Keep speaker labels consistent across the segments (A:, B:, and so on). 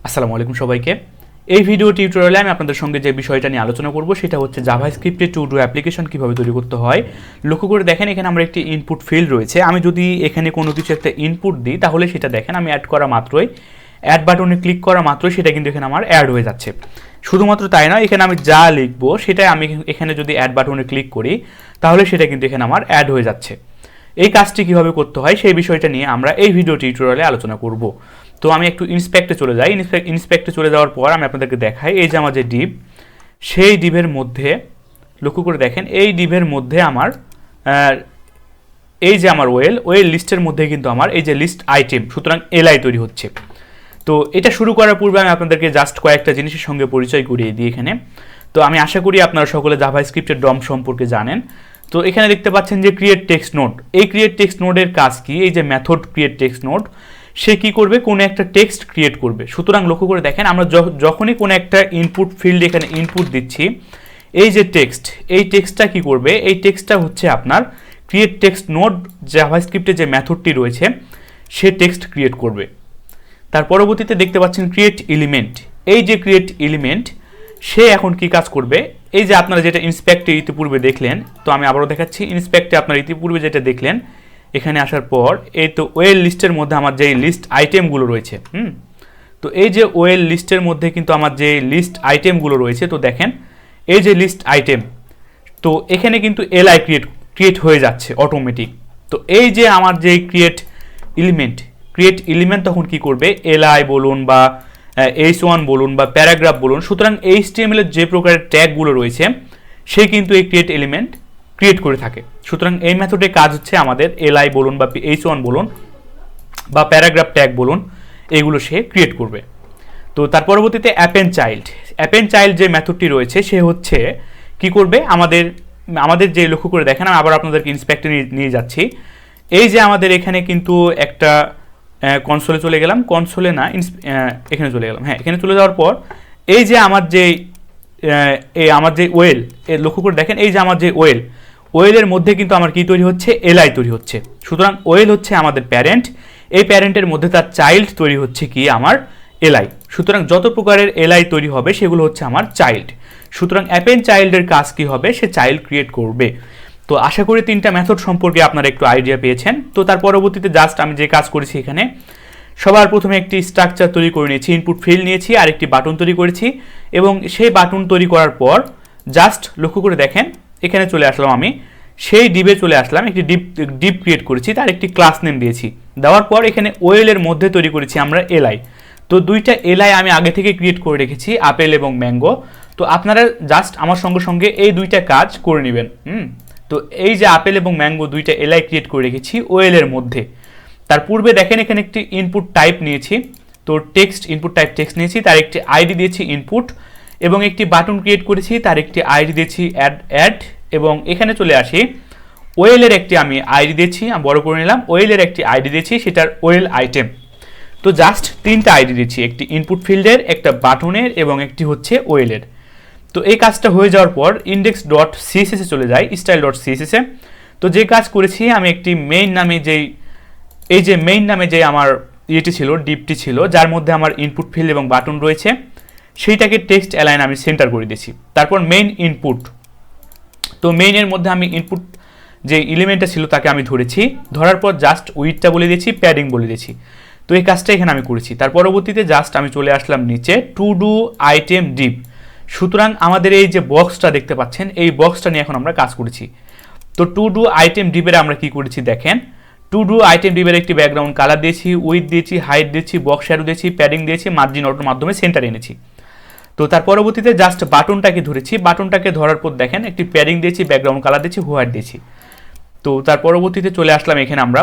A: আসসালামু আলাইকুম সবাইকে। এই ভিডিও টিউটোরিয়ালে আমি আপনাদের সঙ্গে যে বিষয়টা নিয়ে আলোচনা করব সেটা হচ্ছে জাভাস্ক্রিপ্টে টু ডু অ্যাপ্লিকেশন কিভাবে তৈরি করতে হয়। লক্ষ্য করে দেখেন এখানে আমরা একটি ইনপুট ফিল্ড রয়েছে। আমি যদি এখানে কোনো কিছু একটা ইনপুট দিই তাহলে সেটা দেখেন আমি অ্যাড করা মাত্রই, অ্যাড বাটনে ক্লিক করা মাত্রই সেটা কিন্তু এখানে আমার অ্যাড হয়ে যাচ্ছে। শুধুমাত্র তাই নয়, এখানে আমি যা লিখবো সেটাই আমি এখানে যদি অ্যাড বাটনে ক্লিক করি তাহলে সেটা কিন্তু এখানে আমার অ্যাড হয়ে যাচ্ছে। এই কাজটি কিভাবে করতে হয় সেই বিষয়টা নিয়ে আমরা এই ভিডিও টিউটোরিয়ালে আলোচনা করব। তো আমি একটু ইন্সপেক্টে চলে যাই। ইন্সপেক্টে চলে যাওয়ার পর আমি আপনাদেরকে দেখাই এই যে আমার যে ডিভ, সেই ডিভের মধ্যে লক্ষ্য করে দেখেন এই ডিভের মধ্যে আমার এই যে আমার ওয়েল লিস্টের মধ্যে কিন্তু আমার এই যে লিস্ট আইটেম, সুতরাং এলআই তৈরি হচ্ছে। তো এটা শুরু করার পূর্বে আমি আপনাদেরকে জাস্ট কয়েকটা জিনিসের সঙ্গে পরিচয় করিয়ে দিই এখানে। তো আমি আশা করি আপনারা সকলে জাভাস্ক্রিপ্টের ডম সম্পর্কে জানেন। তো এখানে দেখতে পাচ্ছেন যে ক্রিয়েট টেক্সট নোড, এই ক্রিয়েট টেক্সট নোডের কাজ কি? এই যে মেথড ক্রিয়েট টেক্সট নোড, সে কি করবে? কোনো একটা টেক্সট ক্রিয়েট করবে। সুতরাং লক্ষ্য করে দেখেন আমরা যখনই কোনো একটা ইনপুট ফিল্ড এখানে ইনপুট দিচ্ছি, এই যে টেক্সট, এই টেক্সটটা কি করবে? এই টেক্সটটা হচ্ছে আপনার ক্রিয়েট টেক্সট নোড জাভাস্ক্রিপ্টে যে মেথডটি রয়েছে সে টেক্সট ক্রিয়েট করবে। তার পরবর্তীতে দেখতে পাচ্ছেন ক্রিয়েট এলিমেন্ট, এই যে ক্রিয়েট এলিমেন্ট সে এখন কি কাজ করবে? এই যে আপনারা যেটা ইন্সপেক্টে ইতিপূর্বে দেখলেন, তো আমি আবারও দেখাচ্ছি। ইন্সপেক্টে আপনারা ইতিপূর্বে যেটা দেখলেন, এখানে আসার পর এই তো ওয়েল লিস্টের মধ্যে আমার যে লিস্ট আইটেমগুলো রয়েছে, তো এই যে ওয়েল লিস্টের মধ্যে কিন্তু আমার যে লিস্ট আইটেমগুলো রয়েছে, তো দেখেন এই যে লিস্ট আইটেম, তো এখানে কিন্তু এলআই ক্রিয়েট হয়ে যাচ্ছে অটোমেটিক। তো এই যে আমার যে ক্রিয়েট এলিমেন্ট তখন কি করবে? এলআই বলুন বা এইচ1 বলুন বা প্যারাগ্রাফ বলুন, সুতরাং HTML এর যে প্রকারের ট্যাগগুলো রয়েছে সে কিন্তু এই ক্রিয়েট এলিমেন্ট ক্রিয়েট করে থাকে। সুতরাং এই মেথডে কাজ হচ্ছে আমাদের এলআই বলুন বা এইচ1 বলুন বা প্যারাগ্রাফ ট্যাগ বলুন, এগুলো সে ক্রিয়েট করবে। তো তার পরবর্তীতে অ্যাপেন্ড চাইল্ড যে মেথডটি রয়েছে সে হচ্ছে কি করবে? আমাদের যে লক্ষ্য করে দেখেন, আমি আবার আপনাদেরকে ইন্সপেক্টে নিয়ে যাচ্ছি। এই যে আমাদের এখানে কিন্তু একটা কনসোলে চলে গেলাম, কনসোলে না এখানে চলে গেলাম, হ্যাঁ এখানে চলে যাওয়ার পর এই যে আমার যে ওয়েল, লক্ষ্য করে দেখেন এই যে আমার যে ওয়েলের মধ্যে কিন্তু আমার কি তৈরি হচ্ছে? এলআই তৈরি হচ্ছে। সুতরাং ওয়েল হচ্ছে আমাদের প্যারেন্ট, এই প্যারেন্টের মধ্যে তার চাইল্ড তৈরি হচ্ছে কি? আমার এলআই। সুতরাং যত প্রকারের এলআই তৈরি হবে সেগুলো হচ্ছে আমার চাইল্ড। সুতরাং অ্যাপেন্ড চাইল্ডের কাজ কি হবে? সে চাইল্ড ক্রিয়েট করবে। তো আশা করি তিনটা মেথড সম্পর্কে আপনারা একটু আইডিয়া পেয়েছেন। তো তার পরবর্তীতে জাস্ট আমি যে কাজ করেছি এখানে, সবার প্রথমে একটি স্ট্রাকচার তৈরি করে নিয়েছি, ইনপুট ফিল্ড নিয়েছি আর একটি বাটন তৈরি করেছি, এবং সেই বাটন তৈরি করার পর জাস্ট লক্ষ্য করে দেখেন এখানে চলে আসলাম, আমি সেই ডিবে চলে আসলাম, একটি ডিপ ক্রিয়েট করেছি, তার একটি ক্লাস নেম দিয়েছি। দেওয়ার পর এখানে ওয়েলের মধ্যে তৈরি করেছি আমরা এলআই। তো দুইটা এলআই আমি আগে থেকে ক্রিয়েট করে রেখেছি, আপেল এবং ম্যাঙ্গো। তো আপনারা জাস্ট আমার সঙ্গে সঙ্গে এই দুইটা কাজ করে নেবেন। তো এই যে আপেল এবং ম্যাঙ্গো দুইটা এলআই ক্রিয়েট করে রেখেছি ওয়েলের মধ্যে। তার পূর্বে দেখেন এখানে একটি ইনপুট টাইপ নিয়েছি, তো ইনপুট টাইপ টেক্সট নিয়েছি, তার একটি আইডি দিয়েছি ইনপুট, এবং একটি বাটন ক্রিয়েট করেছি, তার একটি আইডি দিয়েছি অ্যাড, এবং এখানে চলে আসি ওয়েলের একটি আমি আইডি দিয়েছি, আমি বড় করে নিলাম, ওয়েলের একটি আইডি দিয়েছি, সেটার ওয়েল আইটেম। তো জাস্ট তিনটা আইডি দিয়েছি, একটি ইনপুট ফিল্ডের, একটা বাটনের এবং একটি হচ্ছে ওয়েলের। তো এই কাজটা হয়ে যাওয়ার পর index.css এ চলে যায়, style.css এ। তো যে কাজ করেছি আমি একটি মেইন নামে যে আমার ইয়েটি ছিল, ডিপটি ছিল, যার মধ্যে আমার ইনপুট ফিল্ড এবং বাটন রয়েছে, সেইটাকে টেক্সট অ্যালাইন আমি সেন্টার করে দিয়েছি। তারপর মেইন ইনপুট, তো মেইনের মধ্যে আমি ইনপুট যে এলিমেন্টটা ছিল তাকে আমি ধরার পর জাস্ট উইডটা বলে দিয়েছি, প্যাডিং বলে দিয়েছি। তো এই কাজটা এখানে আমি করেছি। তার পরবর্তীতে জাস্ট আমি চলে আসলাম নিচে টু ডু আইটেম ডিপ। সুতরাং আমাদের এই যে বক্সটা দেখতে পাচ্ছেন, এই বক্সটা নিয়ে এখন আমরা কাজ করেছি। তো টু ডু আইটেম ডিপের আমরা কি করেছি দেখেন, টু ডু আইটেম ডিপের একটি ব্যাকগ্রাউন্ড কালার দিয়েছি, উইথ দিয়েছি, হাইট দিয়েছি, বক্স শ্যাডো দিয়েছি, প্যাডিং দিয়েছি, মার্জিন অটোর মাধ্যমে সেন্টার এনেছি। তো তার পরবর্তীতে জাস্ট বাটনটাকে ধরেছি, বাটনটাকে ধরার পর দেখেন একটি প্যাডিং দিয়েছি, ব্যাকগ্রাউন্ড কালার দিয়েছি, হোয়াইট দিয়েছি। তো তার পরবর্তীতে চলে আসলাম এখানে আমরা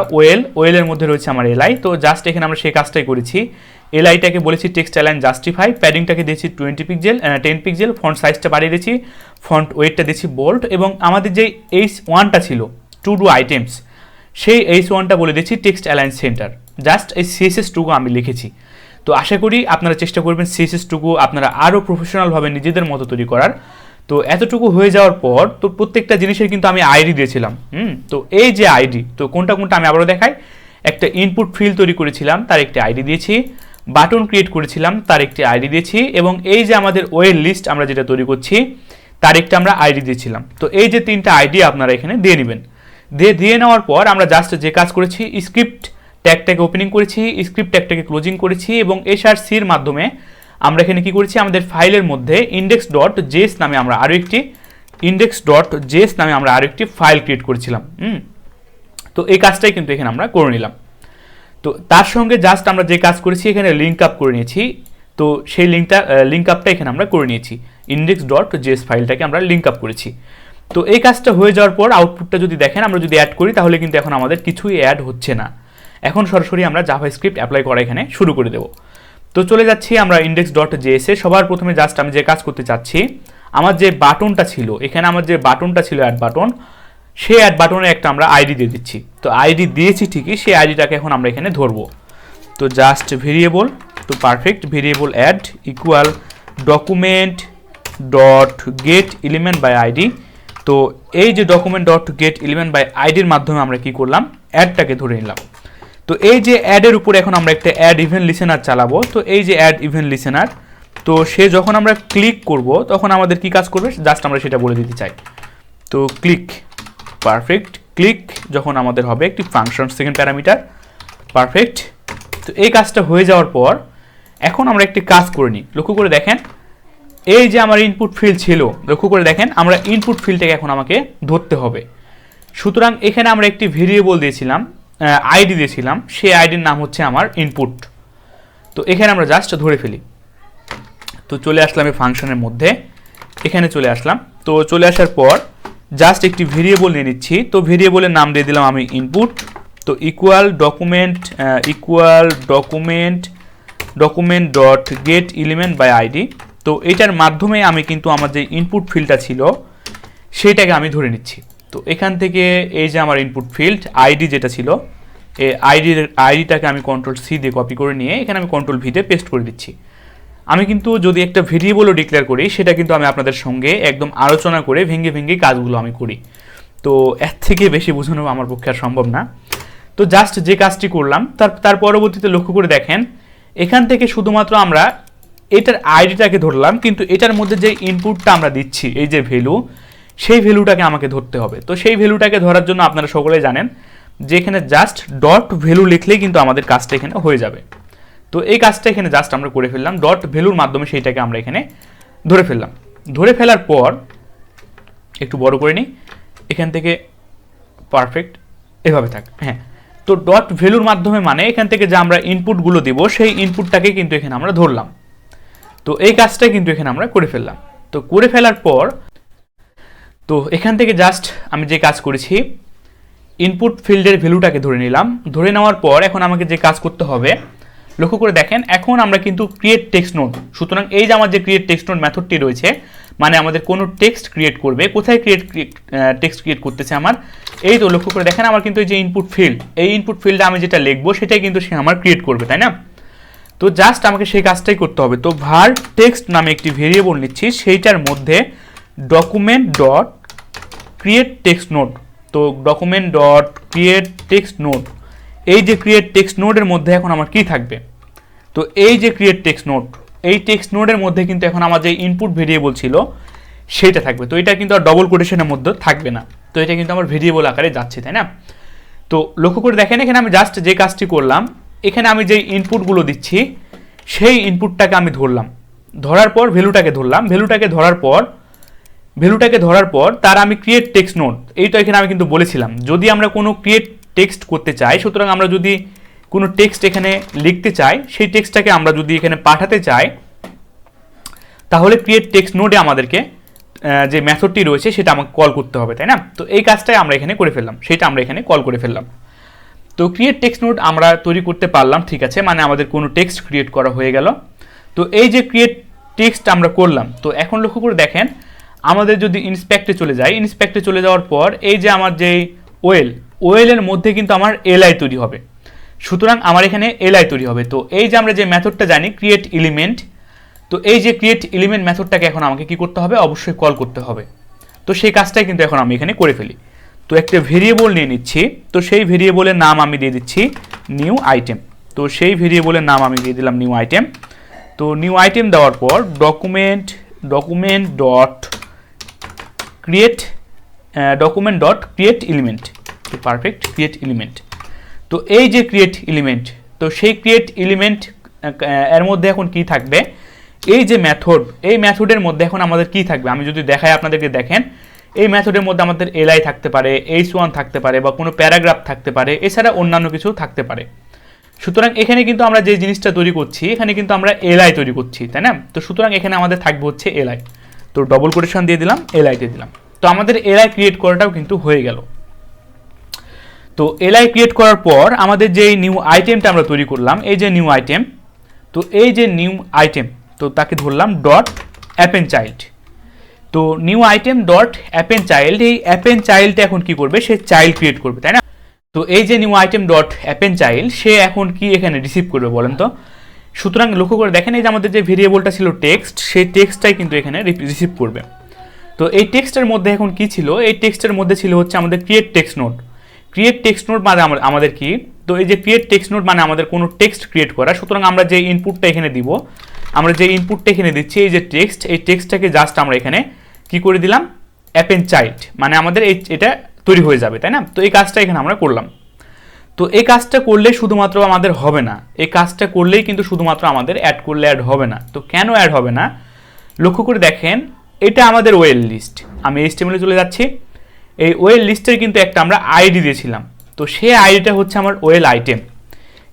A: ওয়েলের মধ্যে রয়েছে আমার এলআই। তো জাস্ট এখানে আমরা সেই কাজটাই করেছি, এলআইটাকে বলেছি টেক্সট অ্যালাইন জাস্টিফাই, প্যাডিংটাকে দিয়েছি 10 পিক্সেল, ফন্ট সাইজটা বাড়িয়ে দিয়েছি, ফন্ট ওয়েটটা দিয়েছি বোল্ড, এবং আমাদের যে H1টা ছিল টু ডু আইটেমস, সেই H1টা বলে দিয়েছি টেক্সট অ্যালাইন সেন্টার। জাস্ট এই CSS টুকু আমি লিখেছি। তো আশা করি আপনারা চেষ্টা করবেন CSS টুকু আপনারা আরও প্রফেশনালভাবে নিজেদের মতো তৈরি করার। তো এতটুকু হয়ে যাওয়ার পর তো প্রত্যেকটা জিনিসের কিন্তু আমি আইডি দিয়েছিলাম। তো এই যে আইডি, তো কোনটা আমি আবারও দেখাই, একটা ইনপুট ফিল্ড তৈরি করেছিলাম, তার একটি আইডি দিয়েছি, বাটন ক্রিয়েট করেছিলাম তার একটি আইডি দিয়েছি, এবং এই যে আমাদের ওয়েল লিস্ট আমরা যেটা তৈরি করছি তার একটা আমরা আইডি দিয়েছিলাম। তো এই যে 3টা আইডি আপনারা এখানে দিয়ে নেবেন। দিয়ে নেওয়ার পর আমরা জাস্ট যে কাজ করেছি, স্ক্রিপ্ট ট্যাগটাকে ওপেনিং করেছি, স্ক্রিপ্ট ট্যাগটাকে ক্লোজিং করেছি, এবং এসআরসির মাধ্যমে আমরা এখানে কি করেছি, আমাদের ফাইলের মধ্যে index.js নামে আমরা আরও একটি ফাইল ক্রিয়েট করেছিলাম। তো এই কাজটাই কিন্তু এখানে আমরা করে নিলাম। তো তার সঙ্গে জাস্ট আমরা যে কাজ করেছি এখানে লিঙ্ক আপ করে নিয়েছি। তো সেই লিঙ্ক আপটা এখানে আমরা করে নিয়েছি, index.js ফাইলটাকে আমরা লিঙ্ক আপ করেছি। তো এই কাজটা হয়ে যাওয়ার পর আউটপুটটা যদি দেখেন, আমরা যদি অ্যাড করি তাহলে কিন্তু এখন আমাদের কিছুই অ্যাড হচ্ছে না। এখন সরাসরি আমরা জাভাস্ক্রিপ্ট অ্যাপ্লাই করা এখানে শুরু করে দেব। তো চলে যাচ্ছি আমরা index.js এ। সবার প্রথমে জাস্ট আমি যে কাজ করতে চাচ্ছি, আমার যে বাটনটা ছিল এখানে, আমার যে বাটনটা ছিল অ্যাড বাটন, সেই অ্যাড বাটনে একটা আমরা আইডি দিয়ে দিচ্ছি। তো আইডি দিয়েছি ঠিকই, সেই আইডিটাকে এখন আমরা এখানে ধরবো। তো জাস্ট ভেরিয়েবল, তো perfect variable add equal document dot get element by ID. তো এই যে document dot get element by আইডির মাধ্যমে আমরা কি করলাম, অ্যাডটাকে ধরে নিলাম। তো এই যে অ্যাডের উপরে এখন আমরা একটা অ্যাড ইভেন্ট লিসেনার চালাবো। তো এই যে অ্যাড ইভেন্ট লিসেনার, তো সে যখন আমরা ক্লিক করব তখন আমাদের কি কাজ করবে, জাস্ট আমরা সেটা বলে দিতে চাই। তো ক্লিক, পারফেক্ট ক্লিক যখন আমাদের হবে একটি ফাংশন, সেকেন্ড প্যারামিটার, পারফেক্ট। তো এই কাজটা হয়ে যাওয়ার পর এখন আমরা একটি কাজ করে নিই। লক্ষ্য করে দেখেন, এই যে আমার ইনপুট ফিল্ড ছিল, লক্ষ্য করে দেখেন আমরা ইনপুট ফিল্ডটাকে এখন আমাকে ধরতে হবে। সুতরাং এখানে আমরা একটি ভেরিয়েবল দিয়েছিলাম, আইডি দিয়েছিলাম, সেই আইডির নাম হচ্ছে আমার ইনপুট। তো এখানে আমরা জাস্ট ধরে ফেলি। তো চলে আসলাম এই ফাংশনের মধ্যে, এখানে চলে আসলাম। তো চলে আসার পর জাস্ট একটি ভেরিয়েবল নিয়ে নিচ্ছি। তো ভেরিয়েবলের নাম দিয়ে দিলাম আমি ইনপুট। তো equal document dot get element by ID. তো এটার মাধ্যমে আমি কিন্তু আমার যে ইনপুট ফিল্ডটা ছিল সেটাকে আমি ধরে নিচ্ছি। তো এখান থেকে এই যে আমার ইনপুট ফিল্ড আইডি যেটা ছিল, এই আইডিটাকে আমি কন্ট্রোল-C দিয়ে কপি করে নিয়ে এখানে আমি কন্ট্রোল-V দিয়ে পেস্ট করে দিচ্ছি। আমি কিন্তু যদি একটা ভেরিয়েবলও ডিক্লেয়ার করি, সেটা কিন্তু আমি আপনাদের সঙ্গে একদম আলোচনা করে ভেঙে কাজগুলো আমি করি। তো এর থেকে বেশি বোঝানো আমার পক্ষে আর সম্ভব না। তো জাস্ট যে কাজটি করলাম তার পরবর্তীতে লক্ষ্য করে দেখেন, এখান থেকে শুধুমাত্র আমরা এটার আইডিটাকে ধরলাম, কিন্তু এটার মধ্যে যে ইনপুটটা আমরা দিচ্ছি, এই যে ভ্যালু, সেই ভ্যালুটাকে আমাকে ধরতে হবে। তো সেই ভ্যালুটাকে ধরার জন্য আপনারা সকলেই জানেন যে এখানে জাস্ট ডট ভ্যালু লিখলেই কিন্তু আমাদের কাজটা এখানে হয়ে যাবে। তো এই কাজটা এখানে জাস্ট আমরা করে ফেললাম, ডট ভ্যালুর মাধ্যমে সেইটাকে আমরা এখানে ধরে ফেললাম। ধরে ফেলার পর একটু বড় করে নিই, এখান থেকে পারফেক্ট এভাবে থাক। হ্যাঁ, তো ডট ভ্যালুর মাধ্যমে মানে এখান থেকে যে আমরা ইনপুটগুলো দিব সেই ইনপুটটাকে কিন্তু এখানে আমরা ধরলাম। তো এই কাজটা কিন্তু এখানে আমরা করে ফেললাম। তো করে ফেলার পর তো এখান থেকে জাস্ট আমি যে কাজ করেছি, ইনপুট ফিল্ডের ভ্যালুটাকে ধরে নিলাম। ধরে নেওয়ার পর এখন আমাকে যে কাজ করতে হবে, লক্ষ্য করে দেখেন, এখন আমরা কিন্তু ক্রিয়েট টেক্সট নোড। সুতরাং এই যে আমার যে ক্রিয়েট টেক্সট নোড মেথডটি রয়েছে, মানে আমাদের কোনো টেক্সট ক্রিয়েট করবে, কোথায় টেক্সট ক্রিয়েট করতেছে আমার, এই তো লক্ষ্য করে দেখেন আমার কিন্তু এই যে ইনপুট ফিল্ড, এই ইনপুট ফিল্ডে আমি যেটা লিখবো সেটাই কিন্তু সে আমার ক্রিয়েট করবে, তাই না? তো জাস্ট আমাকে সেই কাজটাই করতে হবে। তো var টেক্সট নামে একটি ভেরিয়েবল নিচ্ছি, সেইটার মধ্যে document dot create text node. তো document dot create text node, এই যে ক্রিয়েট টেক্সট নোডের মধ্যে এখন আমার কি থাকবে, তো এই যে ক্রিয়েট টেক্সট নোড, এই টেক্সট নোডের মধ্যে কিন্তু এখন আমার যে ইনপুট ভেরিয়েবল ছিল সেটা থাকবে। তো এটা কিন্তু আর ডবল কোটেশনের মধ্যে থাকবে না। তো এটা কিন্তু আমার ভেরিয়েবল আকারে যাচ্ছে, তাই না? তো লক্ষ্য করে দেখেন, এখানে আমি জাস্ট যে কাজটি করলাম, এখানে আমি যে ইনপুটগুলো দিচ্ছি সেই ইনপুটটাকে আমি ধরলাম। ধরার পর ভ্যালুটাকে ধরলাম, ভ্যালুটাকে ধরার পর তার আমি ক্রিয়েট টেক্সট নোড, এই তো এখানে আমি কিন্তু বলেছিলাম যদি আমরা কোনো ক্রিয়েট টেক্সট করতে চাই, সুতরাং আমরা যদি কোনো টেক্সট এখানে লিখতে চাই, সেই টেক্সটটাকে আমরা যদি এখানে পাঠাতে চাই, তাহলে ক্রিয়েট টেক্সট নোডে আমাদেরকে যে মেথডটি রয়েছে সেটা আমাকে কল করতে হবে, তাই না? তো এই কাজটাই আমরা এখানে করে ফেললাম, সেটা আমরা এখানে কল করে ফেললাম। তো ক্রিয়েট টেক্সট নোড আমরা তৈরি করতে পারলাম, ঠিক আছে, মানে আমাদের কোনো টেক্সট ক্রিয়েট করা হয়ে গেল। তো এই যে ক্রিয়েট টেক্সট আমরা করলাম, তো এখন লক্ষ্য করে দেখেন, আমাদের যদি ইন্সপেক্টে চলে যাই, ইন্সপেক্টে চলে যাওয়ার পর এই যে আমার যে ওয়েলের মধ্যে কিন্তু আমার এলআই তৈরি হবে। সুতরাং আমার এখানে এলআই তৈরি হবে। তো এই যে আমরা যে মেথডটা জানি ক্রিয়েট এলিমেন্ট, তো এই যে ক্রিয়েট এলিমেন্ট মেথডটাকে এখন আমাকে কি করতে হবে, অবশ্যই কল করতে হবে। তো সেই কাজটাই কিন্তু এখন আমি এখানে করে ফেলি। তো একটা ভেরিয়েবল নিয়ে নিচ্ছি, তো সেই ভেরিয়েবলের নাম আমি দিয়ে দিচ্ছি নিউ আইটেম। তো সেই ভেরিয়েবলের নাম আমি দিয়ে দিলাম নিউ আইটেম। তো নিউ আইটেম দেওয়ার পর ডকুমেন্ট ডট ক্রিয়েট এলিমেন্ট। তো পারফেক্ট, ক্রিয়েট এলিমেন্ট। তো এই যে ক্রিয়েট এলিমেন্ট, তো সেই ক্রিয়েট এলিমেন্ট এর মধ্যে এখন কি থাকবে, এই যে মেথড, এই মেথডের মধ্যে এখন আমাদের কি থাকবে আমি যদি দেখাই আপনাদেরকে, দেখেন এই মেথডের মধ্যে আমাদের এলআই থাকতে পারে, h1 থাকতে পারে, বা কোনো প্যারাগ্রাফ থাকতে পারে, এছাড়া অন্যান্য কিছু থাকতে পারে। সুতরাং এখানে কিন্তু আমরা যে জিনিসটা তৈরি করছি, এখানে কিন্তু আমরা এলআই তৈরি করছি, তাই না? তো সুতরাং এখানে আমাদের থাকবে হচ্ছে এলআই। তো ডবল কোটেশন দিয়ে দিলাম, এলআই দিয়ে দিলাম। তো আমাদের এলআই ক্রিয়েট করাটাও কিন্তু হয়ে গেল। তো এলআই ক্রিয়েট করার পর আমাদের যে নিউ আইটেমটা আমরা তৈরি করলাম, এই যে নিউ আইটেম, তো এই যে নিউ আইটেম, তো তাকে ধরলাম ডট অ্যাপেন চাইল্ড। তো new item dot append child, এই অ্যাপেন চাইল্ডটা এখন কি করবে, সে চাইল্ড ক্রিয়েট করবে, তাই না? তো এই যে new item dot append child, সে এখন কি এখানে রিসিভ করবে বলেন তো? সুতরাং লক্ষ্য করে দেখেন, এই যে আমাদের যে ভেরিয়েবলটা ছিল টেক্সট, সেই টেক্সটটাই কিন্তু এখানে রিসিভ করবে। তো এই টেক্সটের মধ্যে এখন কি ছিল, এই টেক্সটের মধ্যে ছিল হচ্ছে আমাদের create text note. Create text note মানে আমাদের কি, তো এই যে ক্রিয়েট টেক্সট নোট মানে আমাদের কোনো টেক্সট ক্রিয়েট করা। সুতরাং আমরা যে ইনপুটটা এখানে দিব, আমরা যে ইনপুটটা এখানে দিচ্ছি, এই যে টেক্সট, এই টেক্সটটাকে জাস্ট আমরা এখানে কি করে দিলাম, অ্যাপেন চাইল্ড, মানে আমাদের এটা তৈরি হয়ে যাবে, তাই না? তো এই কাজটা এখানে আমরা করলাম। তো এই কাজটা করলে শুধুমাত্র আমাদের হবে না, এই কাজটা করলেই কিন্তু শুধুমাত্র আমাদের অ্যাড করলে অ্যাড হবে না। তো কেন অ্যাড হবে না, লক্ষ্য করে দেখেন, এটা আমাদের ওয়েল লিস্ট। আমি HTML চলে যাচ্ছি, এই ওয়েল লিস্টের কিন্তু একটা আমরা আইডি দিয়েছিলাম। তো সেই আইডিটা হচ্ছে আমার ওয়েল আইটেম।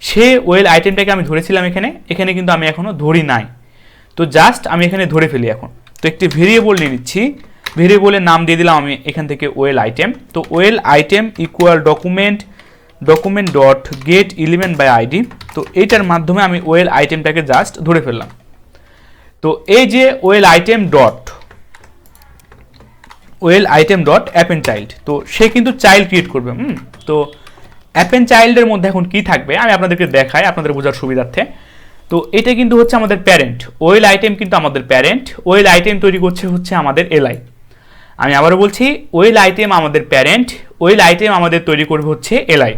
A: সে ওয়েল আইটেমটাকে আমি ধরেছিলাম এখানে কিন্তু আমি এখনও ধরি নাই। তো জাস্ট আমি এখানে ধরে ফেলি এখন। তো একটি ভেরিয়েবল নিয়ে নিচ্ছি, ভেরিয়েবলের নাম দিয়ে দিলাম আমি এখান থেকে ওয়েল আইটেম। তো well item equal document dot get element by ID. তো এইটার মাধ্যমে আমি ওয়েল আইটেমটাকে জাস্ট ধরে ফেললাম। তো এই যে well item dot append child, তো সে কিন্তু চাইল্ড ক্রিয়েট করবে। তো অ্যাপেন চাইল্ডের মধ্যে এখন কি থাকবে আমি আপনাদেরকে দেখাই আপনাদের বোঝার সুবিধার্থে। তো এটা কিন্তু হচ্ছে আমাদের প্যারেন্ট, ওয়েল আইটেম কিন্তু আমাদের প্যারেন্ট, ওয়েল আইটেম তৈরি করছে হচ্ছে আমাদের এলআই। আমি আবারও বলছি, ওয়েল আইটেম আমাদের প্যারেন্ট, ওয়েল আইটেম আমাদের তৈরি করবে হচ্ছে এলআই।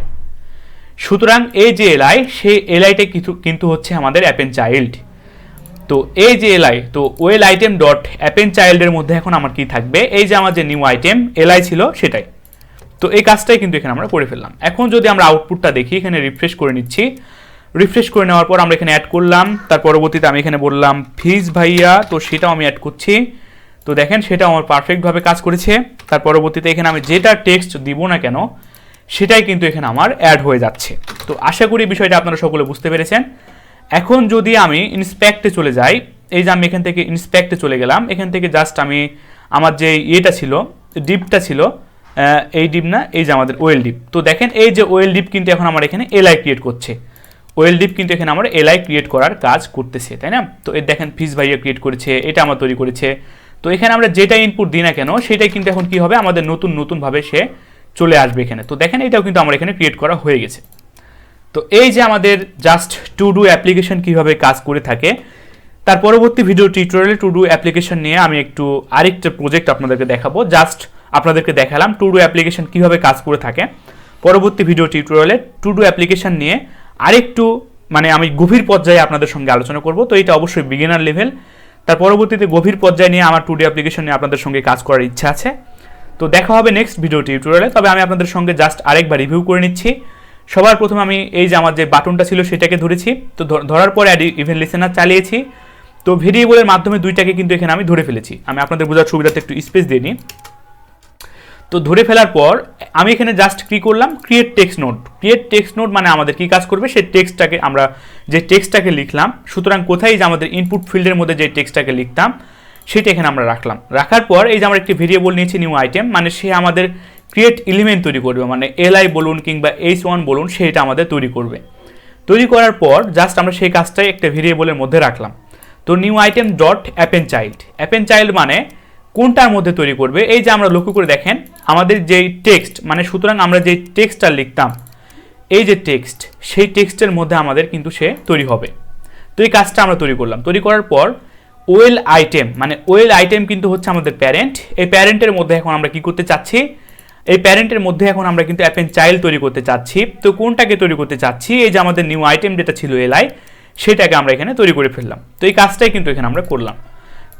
A: সুতরাং এই যে এলআই, সেই এলআইটা কিন্তু হচ্ছে আমাদের অ্যাপেন চাইল্ড। তো এই যে এলআই, তো ওয়েল আইটেম ডট অ্যাপেন চাইল্ডের মধ্যে এখন আমার কি থাকবে, এই যে আমার যে নিউ আইটেম এলআই ছিল সেটাই। তো এই কাজটাই কিন্তু এখানে আমরা করে ফেললাম। এখন যদি আমরা আউটপুটটা দেখি, এখানে রিফ্রেশ করে নিচ্ছি, রিফ্রেশ করে নেওয়ার পর আমরা এখানে অ্যাড করলাম, তার পরবর্তীতে আমি এখানে বললাম ফিজ ভাইয়া, তো সেটাও আমি অ্যাড করছি। তো দেখেন সেটাও আমার পারফেক্টভাবে কাজ করেছে। তার পরবর্তীতে এখানে আমি যেটা টেক্সট দিব না কেন সেটাই কিন্তু এখানে আমার অ্যাড হয়ে যাচ্ছে। তো আশা করি বিষয়টা আপনারা সকলে বুঝতে পেরেছেন। এখন যদি আমি ইন্সপেক্টে চলে যাই, এই যে আমি এখান থেকে ইন্সপেক্টে চলে গেলাম, এখান থেকে জাস্ট আমি আমার যে ইয়েটা ছিল, ডিপটা ছিল, এই ডিপ না, এই যে আমাদের ওয়েল ডিপ। তো দেখেন এই যে ওয়েল ডিপ কিন্তু এখন আমার এখানে এলআই ক্রিয়েট করছে, ওয়েল ডিপ কিন্তু এখানে আমার এলআই ক্রিয়েট করার কাজ করতেছে, তাই না? তো এই দেখেন ফিজ ভাইয়া ক্রিয়েট করেছে, এটা আমার তৈরি করেছে। তো এখানে আমরা যেটা ইনপুট দিই না কেন সেটাই কিন্তু এখন কি হবে, আমাদের নতুনভাবে সে চলে আসবে এখানে। তো দেখেন এটাও কিন্তু আমার এখানে ক্রিয়েট করা হয়ে গেছে। তো এই যে আমাদের জাস্ট টু ডু অ্যাপ্লিকেশন কীভাবে কাজ করে থাকে, তার পরবর্তী ভিডিও টিউটোরিয়ালে টু ডু অ্যাপ্লিকেশন নিয়ে আমি একটু আরেকটা প্রজেক্ট আপনাদেরকে দেখাবো। জাস্ট আপনাদেরকে দেখালাম টু ডু অ্যাপ্লিকেশন কীভাবে কাজ করে থাকে। পরবর্তী ভিডিও টিউটোরিয়ালে টু ডু অ্যাপ্লিকেশন নিয়ে আরেকটু মানে আমি গভীর পর্যায়ে আপনাদের সঙ্গে আলোচনা করব। তো এটা অবশ্যই বিগিনার লেভেল, তার পরবর্তীতে গভীর পর্যায়ে নিয়ে আমার টু ডু অ্যাপ্লিকেশন নিয়ে আপনাদের সঙ্গে কাজ করার ইচ্ছা আছে। তো দেখা হবে নেক্সট ভিডিও টিউটোরিয়ালে। তবে আমি আপনাদের সঙ্গে জাস্ট আরেকবার রিভিউ করে নিচ্ছি। সবার প্রথমে আমি এই যে আমার যে বাটনটা ছিল সেটাকে ধরেছি, তো ধরার পরে ইভেন্ট লিসেনার চালিয়েছি। তো ভেরিয়েবলের মাধ্যমে দুইটাকে কিন্তু এখানে আমি ধরে ফেলেছি। আমি আপনাদের বোঝার সুবিধাতে একটু স্পেস দিয়ে নিই। তো ধরে ফেলার পর আমি এখানে জাস্ট কি করলাম, create text note. Create text note মানে আমাদের কি কাজ করবে, সেই টেক্সটটাকে আমরা যে টেক্সটটাকে লিখলাম, সুতরাং কোথায় যে আমাদের ইনপুট ফিল্ডের মধ্যে যে টেক্সটটাকে লিখতাম সেটা এখানে আমরা রাখলাম। রাখার পর এই যে আমরা একটি ভেরিয়েবল নিয়েছি নিউ আইটেম, মানে সে আমাদের ক্রিয়েট এলিমেন্ট তৈরি করবে, মানে এলআই বলুন কিংবা h1 বলুন, সেটা আমাদের তৈরি করবে। তৈরি করার পর জাস্ট আমরা সেই কাজটাই একটা ভেরিয়েবলের মধ্যে রাখলাম। তো new item dot append child, append child মানে কোনটার মধ্যে তৈরি করবে, এই যে আমরা লক্ষ্য করে দেখেন আমাদের যেই টেক্সট, মানে সুতরাং আমরা যেই টেক্সটটা লিখতাম, এই যে টেক্সট, সেই টেক্সটের মধ্যে আমাদের কিন্তু সে তৈরি হবে। তো এই কাজটা আমরা তৈরি করলাম। তৈরি করার পর ওয়েল আইটেম, মানে ওয়েল আইটেম কিন্তু হচ্ছে আমাদের প্যারেন্ট। এই প্যারেন্টের মধ্যে এখন আমরা কি করতে চাচ্ছি, এই প্যারেন্টের মধ্যে এখন আমরা কিন্তু অ্যাপেন্ড চাইল্ড তৈরি করতে চাচ্ছি। তো কোনটাকে তৈরি করতে চাচ্ছি, এই যে আমাদের নিউ আইটেম যেটা ছিল এলআই, সেটাকে আমরা এখানে তৈরি করে ফেললাম। তো এই কাজটাই কিন্তু এখানে আমরা করলাম।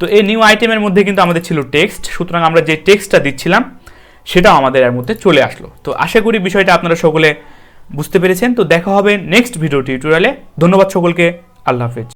A: তো এই নিউ আইটেমের মধ্যে কিন্তু আমাদের ছিল টেক্সট, সুতরাং আমরা যে টেক্সটটা দিচ্ছিলাম সেটাও আমাদের এর মধ্যে চলে আসলো। তো আশা করি বিষয়টা আপনারা সকলে বুঝতে পেরেছেন। তো দেখা হবে নেক্সট ভিডিও টিউটোরিয়ালে। ধন্যবাদ সকলকে, আল্লাহ হাফেজ।